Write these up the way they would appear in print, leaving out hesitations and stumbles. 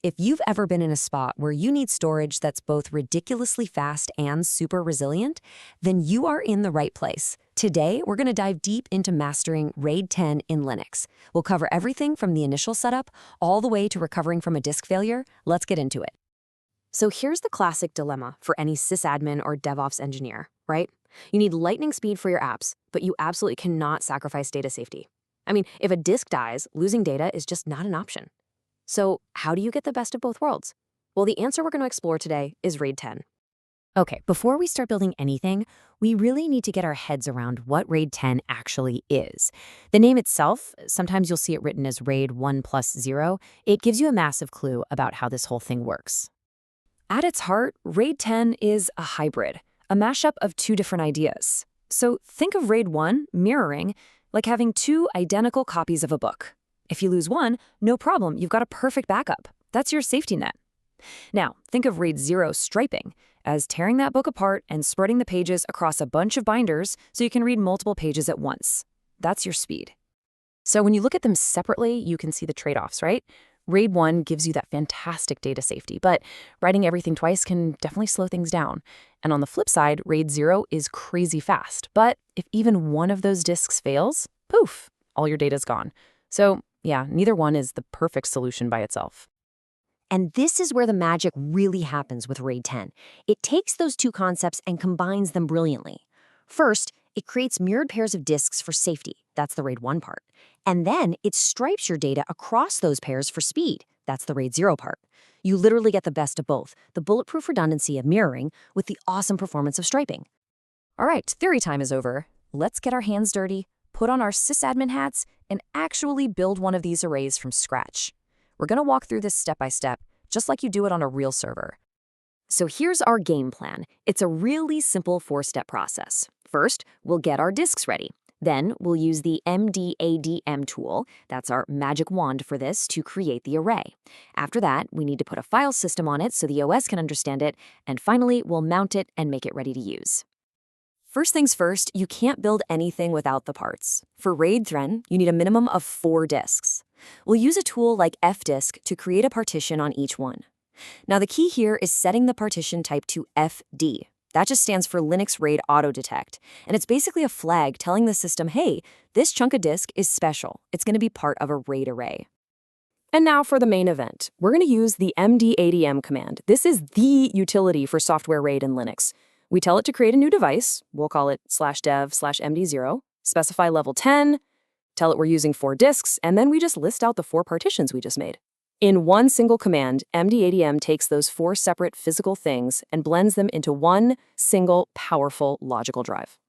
If you've ever been in a spot where you need storage that's both ridiculously fast and super resilient, then you are in the right place. Today, we're going to dive deep into mastering RAID 10 in Linux. We'll cover everything from the initial setup all the way to recovering from a disk failure. Let's get into it. So here's the classic dilemma for any sysadmin or DevOps engineer, right? You need lightning speed for your apps, but you absolutely cannot sacrifice data safety. I mean, if a disk dies, losing data is just not an option. So how do you get the best of both worlds? Well, the answer we're going to explore today is RAID 10. Okay, before we start building anything, we really need to get our heads around what RAID 10 actually is. The name itself, sometimes you'll see it written as RAID 1 plus 0, it gives you a massive clue about how this whole thing works. At its heart, RAID 10 is a hybrid, a mashup of two different ideas. So think of RAID 1, mirroring, like having two identical copies of a book. If you lose one, no problem, you've got a perfect backup. That's your safety net. Now, think of RAID 0 striping as tearing that book apart and spreading the pages across a bunch of binders so you can read multiple pages at once. That's your speed. So when you look at them separately, you can see the trade-offs, right? RAID 1 gives you that fantastic data safety, but writing everything twice can definitely slow things down. And on the flip side, RAID 0 is crazy fast, but if even one of those disks fails, poof, all your data's gone. So yeah, neither one is the perfect solution by itself. And this is where the magic really happens with RAID 10. It takes those two concepts and combines them brilliantly. First, it creates mirrored pairs of disks for safety. That's the RAID 1 part. And then it stripes your data across those pairs for speed. That's the RAID 0 part. You literally get the best of both, the bulletproof redundancy of mirroring with the awesome performance of striping. All right, theory time is over. Let's get our hands dirty, put on our sysadmin hats, and actually build one of these arrays from scratch. We're going to walk through this step by step, just like you do it on a real server. So here's our game plan. It's a really simple four-step process. First, we'll get our disks ready. Then we'll use the MDADM tool, that's our magic wand for this, to create the array. After that, we need to put a file system on it so the OS can understand it. And finally, we'll mount it and make it ready to use. First things first, you can't build anything without the parts. For RAID 10, you need a minimum of 4 disks. We'll use a tool like fdisk to create a partition on each one. Now the key here is setting the partition type to FD. That just stands for Linux RAID Auto Detect, and it's basically a flag telling the system, hey, this chunk of disk is special. It's going to be part of a RAID array. And now for the main event. We're going to use the MDADM command. This is the utility for software RAID in Linux. We tell it to create a new device, we'll call it /dev/md0, specify level 10, tell it we're using 4 disks, and then we just list out the 4 partitions we just made. In one single command, MDADM takes those 4 separate physical things and blends them into one single powerful logical drive.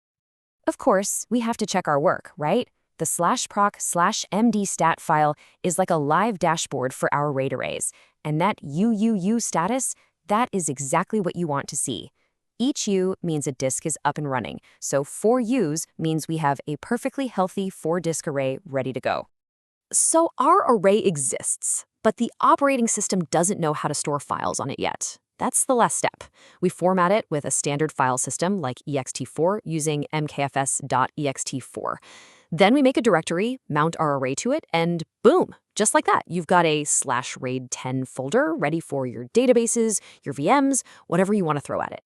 Of course, we have to check our work, right? The /proc/mdstat file is like a live dashboard for our RAID arrays, and that UUU status, that is exactly what you want to see. Each U means a disk is up and running, so 4 U's means we have a perfectly healthy 4-disk array ready to go. So our array exists, but the operating system doesn't know how to store files on it yet. That's the last step. We format it with a standard file system like ext4 using mkfs.ext4. Then we make a directory, mount our array to it, and boom, just like that, you've got a /RAID 10 folder ready for your databases, your VMs, whatever you want to throw at it.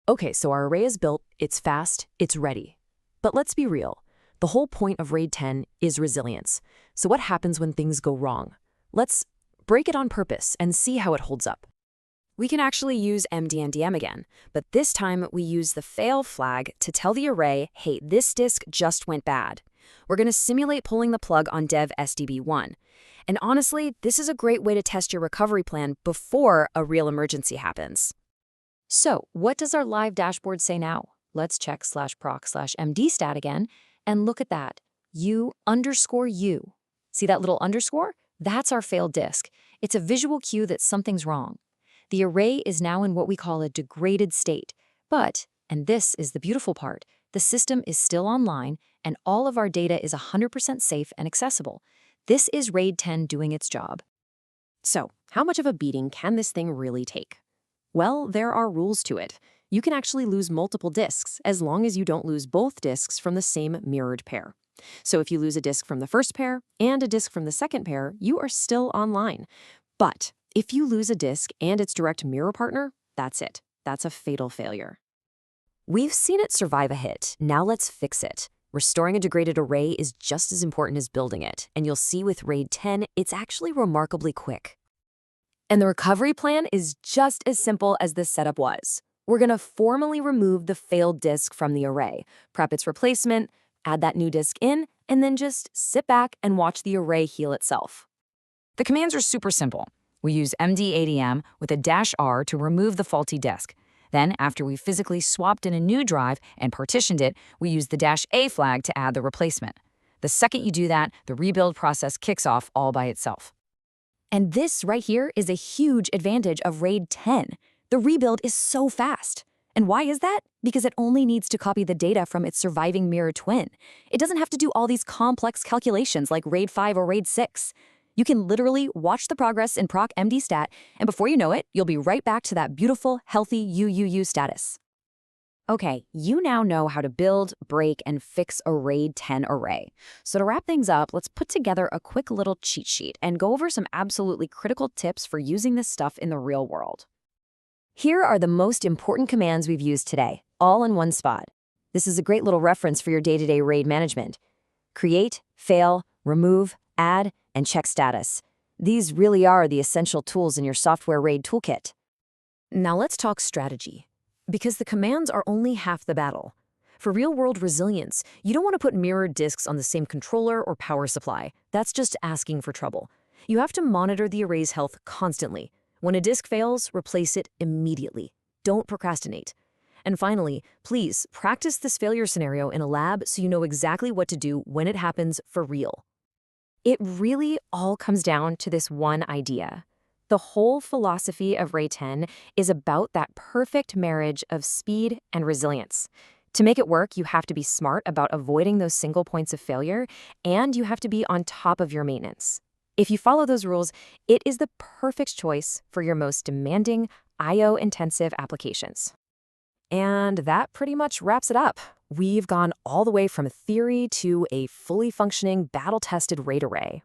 Okay, so our array is built, it's fast, it's ready. But let's be real. The whole point of RAID 10 is resilience. So what happens when things go wrong? Let's break it on purpose and see how it holds up. We can actually use MDADM again, but this time we use the fail flag to tell the array, hey, this disk just went bad. We're going to simulate pulling the plug on dev SDB1. And honestly, this is a great way to test your recovery plan before a real emergency happens. So what does our live dashboard say now? Let's check /proc/mdstat again, and look at that, U_U. See that little underscore? That's our failed disk. It's a visual cue that something's wrong. The array is now in what we call a degraded state. But, and this is the beautiful part, the system is still online and all of our data is 100% safe and accessible. This is RAID 10 doing its job. So, how much of a beating can this thing really take? Well, there are rules to it. You can actually lose multiple disks as long as you don't lose both disks from the same mirrored pair. So if you lose a disk from the first pair and a disk from the second pair, you are still online. But If you lose a disk and its direct mirror partner, that's it. That's a fatal failure. We've seen it survive a hit. Now let's fix it. Restoring a degraded array is just as important as building it, and you'll see with RAID 10, it's actually remarkably quick. And the recovery plan is just as simple as this setup was. We're going to formally remove the failed disk from the array, prep its replacement, add that new disk in, and then just sit back and watch the array heal itself. The commands are super simple. We use mdadm with a -r to remove the faulty disk. Then, after we physically swapped in a new drive and partitioned it, we use the -a flag to add the replacement. The second you do that, the rebuild process kicks off all by itself. And this right here is a huge advantage of RAID 10. The rebuild is so fast. And why is that? Because it only needs to copy the data from its surviving mirror twin. It doesn't have to do all these complex calculations like RAID 5 or RAID 6. You can literally watch the progress in proc mdstat, and before you know it, you'll be right back to that beautiful, healthy UUU status. Okay, you now know how to build, break, and fix a RAID 10 array. So to wrap things up, let's put together a quick little cheat sheet and go over some absolutely critical tips for using this stuff in the real world. Here are the most important commands we've used today, all in one spot. This is a great little reference for your day-to-day RAID management. Create, fail, remove, add, and check status. These really are the essential tools in your software RAID toolkit. Now let's talk strategy, because the commands are only half the battle. For real-world resilience, you don't want to put mirrored disks on the same controller or power supply. That's just asking for trouble. You have to monitor the array's health constantly. When a disk fails, replace it immediately. Don't procrastinate. And finally, please practice this failure scenario in a lab so you know exactly what to do when it happens for real. It really all comes down to this one idea. The whole philosophy of RAID 10 is about that perfect marriage of speed and resilience. To make it work, you have to be smart about avoiding those single points of failure, and you have to be on top of your maintenance. If you follow those rules, it is the perfect choice for your most demanding, I/O-intensive applications. And that pretty much wraps it up. We've gone all the way from theory to a fully functioning, battle-tested RAID array.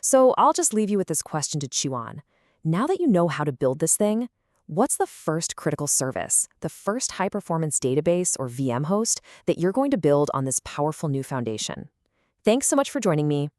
So I'll just leave you with this question to chew on. Now that you know how to build this thing, what's the first critical service, the first high-performance database or VM host that you're going to build on this powerful new foundation? Thanks so much for joining me.